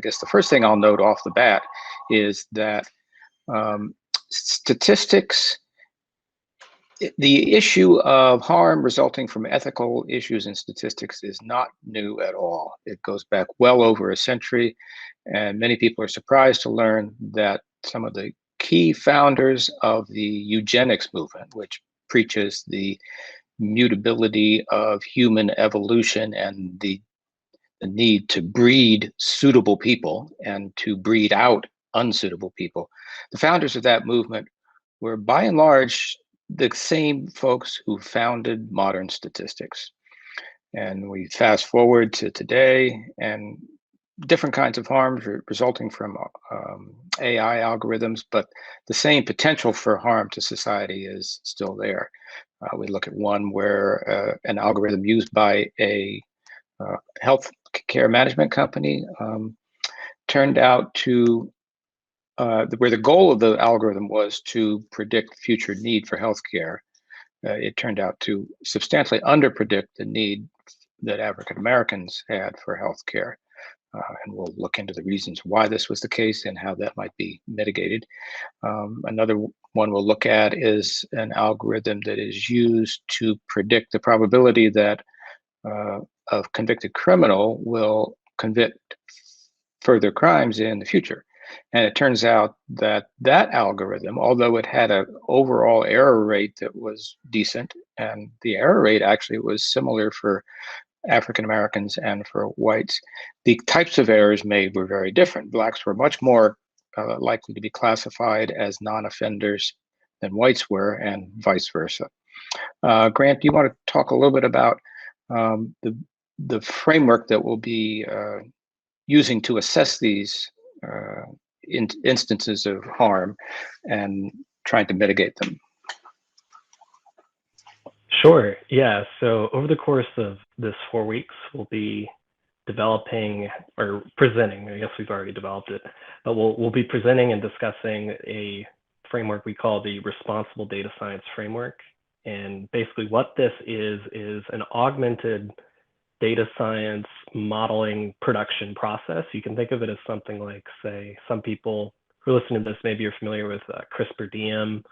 guess the first thing I'll note off the bat is that statistics, the issue of harm resulting from ethical issues in statistics is not new at all. It goes back well over a century, and many people are surprised to learn that some of the key founders of the eugenics movement, which preaches the mutability of human evolution and the need to breed suitable people and to breed out unsuitable people. The founders of that movement were by and large the same folks who founded modern statistics. And we fast forward to today, and different kinds of harms resulting from AI algorithms, but the same potential for harm to society is still there. We look at one where an algorithm used by a health care management company turned out to, where the goal of the algorithm was to predict future need for healthcare. It turned out to substantially underpredict the need that African Americans had for healthcare. And we'll look into the reasons why this was the case and how that might be mitigated. Another one we'll look at is an algorithm that is used to predict the probability that a convicted criminal will commit further crimes in the future. And it turns out that that algorithm, although it had an overall error rate that was decent, and the error rate actually was similar for African Americans and for whites, the types of errors made were very different. Blacks were much more likely to be classified as non-offenders than whites were, and vice versa. Grant, do you want to talk a little bit about the framework that we'll be using to assess these instances of harm and trying to mitigate them? Sure, yeah. So over the course of this 4 weeks, we'll be developing or presenting, I guess we've already developed it, but we'll be presenting and discussing a framework we call the Responsible Data Science Framework. And basically what this is an augmented data science modeling production process. You can think of it as something like, say, some people who listen to this, maybe you're familiar with CRISPR-DM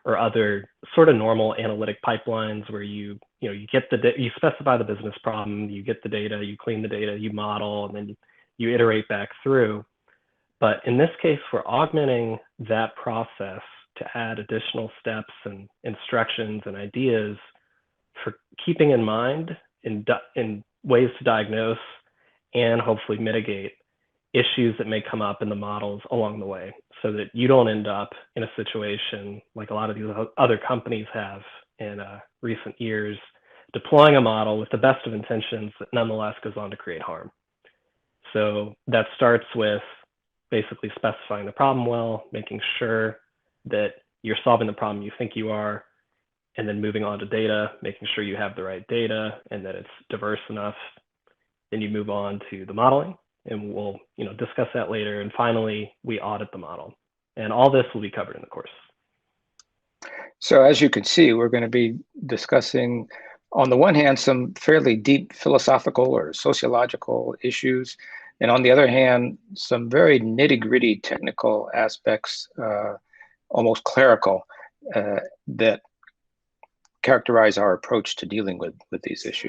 or other sort of normal analytic pipelines where you get you specify the business problem, you get the data, you clean the data, you model, and then you iterate back through. But in this case, we're augmenting that process to add additional steps and instructions and ideas for keeping in mind in ways to diagnose and hopefully mitigate issues that may come up in the models along the way, so that you don't end up in a situation like a lot of these other companies have in recent years, deploying a model with the best of intentions that nonetheless goes on to create harm. So that starts with basically specifying the problem well, making sure that you're solving the problem you think you are, and then moving on to data, making sure you have the right data and that it's diverse enough. Then you move on to the modeling, and we'll discuss that later. And finally, we audit the model. And all this will be covered in the course. So as you can see, we're going to be discussing, on the one hand, some fairly deep philosophical or sociological issues, and on the other hand, some very nitty-gritty technical aspects, almost clerical, that characterize our approach to dealing with these issues.